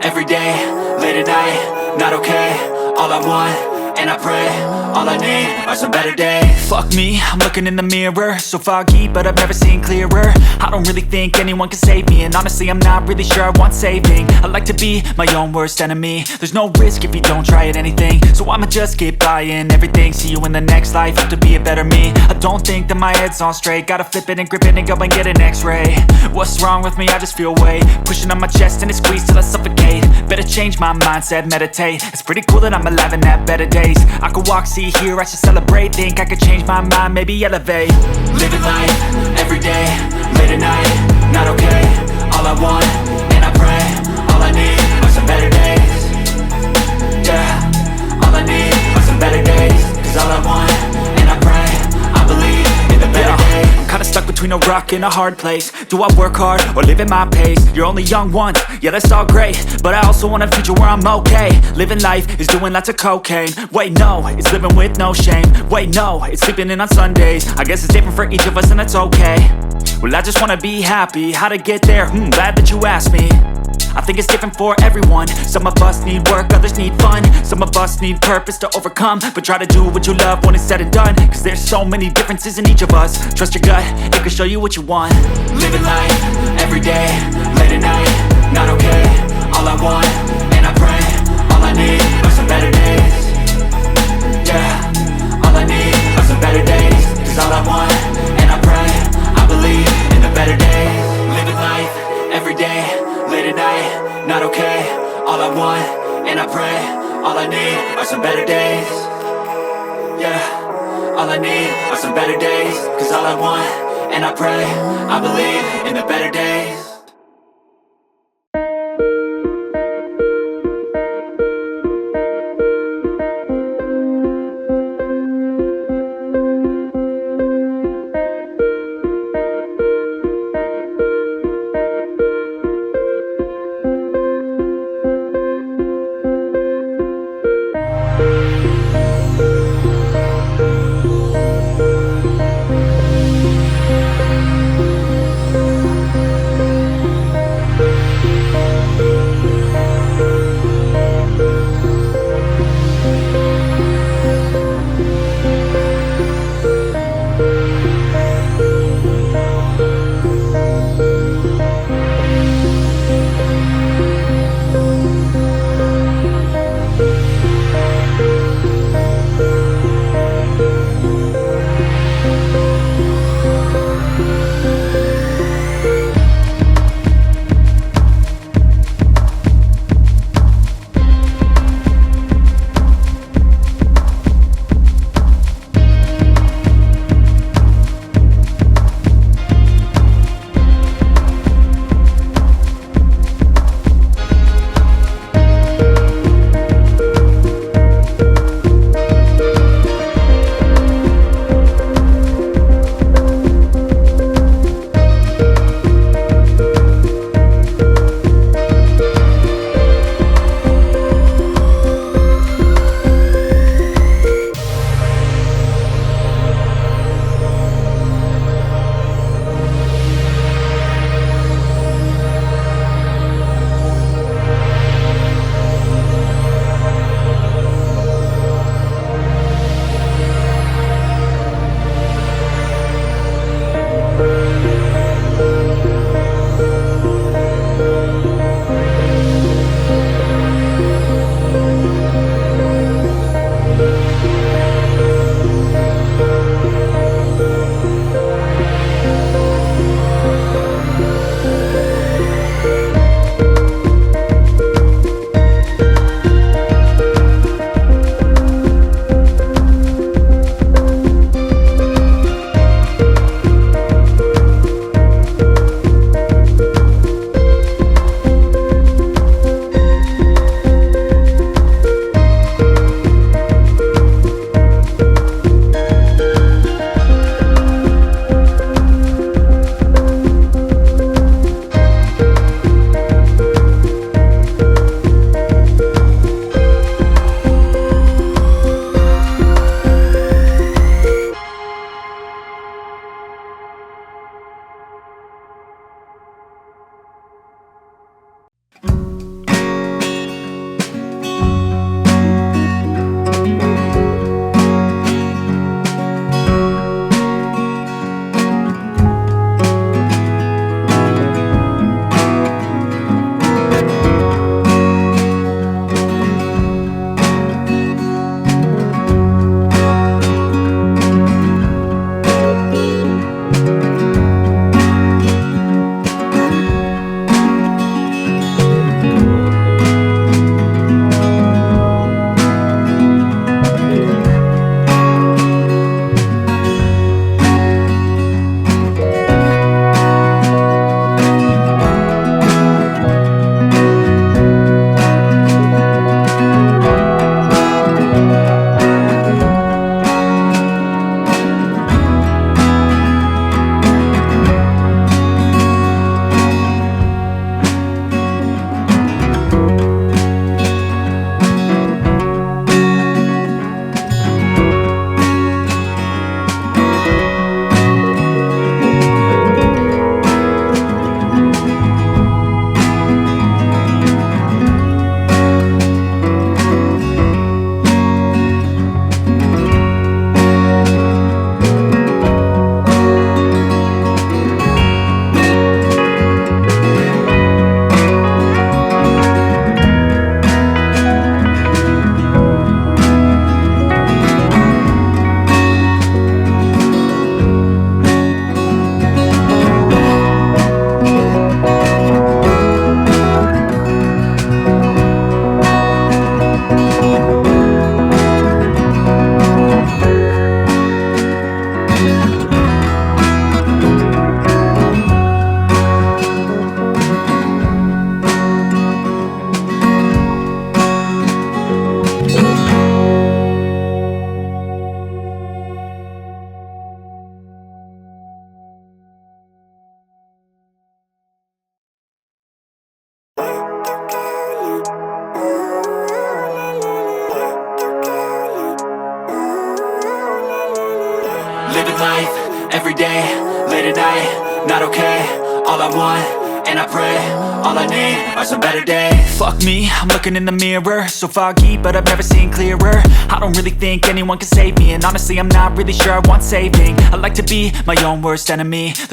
every day, late at night, not okay. All I want, and I pray, all I need are some better days. Fuck me, I'm looking in the mirror, so foggy, but I've never seen clearer. I don't really think anyone can save me, and honestly I'm not really sure I want saving. I like to be my own worst enemy. There's no risk if you don't try at anything, so I'ma just keep buying everything. See you in the next life, have to be a better me. I don't think that my head's on straight, gotta flip it and grip it and go and get an x-ray. What's wrong with me? I just feel weight pushing on my chest and it squeezes till I suffocate. Better change my mindset, meditate. It's pretty cool that I'm alive and have better days. I could walk, see, hear, I should celebrate. Think I could change my mind, maybe elevate. Living life, every day, late at night, not okay. All I want, and I pray, all I need are some better days. Yeah, all I need are some better days. Cause all I want, and I pray, I believe in the better days. I'm kinda stuck between a rock and a hard place. Do I work hard or live at my pace? You're only young once, yeah that's all great, but I also want a future where I'm okay. Living life is doing lots of cocaine. Wait no, it's living with no shame. Wait no, it's sleeping in on Sundays. I guess it's different for each of us and that's okay. Well I just wanna be happy, how to get there? Glad that you asked me. I think it's different for everyone. Some of us need work, others need fun. Some of us need purpose to overcome. But try to do what you love when it's said and done. Cause there's so many differences in each of us. Trust your gut, it can show you what you want. Living life, every day, late at night, not okay. All I want, and I pray, all I need are some better days. Yeah, all I need are some better days. Cause all I want, and I pray, I believe in the better days. Living life, every day, late at night, not okay. All I want, and I pray, all I need are some better days. Yeah, all I need are some better days. Cause all I want, and I pray, I believe in the better days. not okay. All I want, and I pray, all I need are some better days. Fuck me, I'm looking in the mirror, so foggy, but I've never seen clearer. I don't really think anyone can save me, and honestly I'm not really sure I want saving. I like to be my own worst enemy.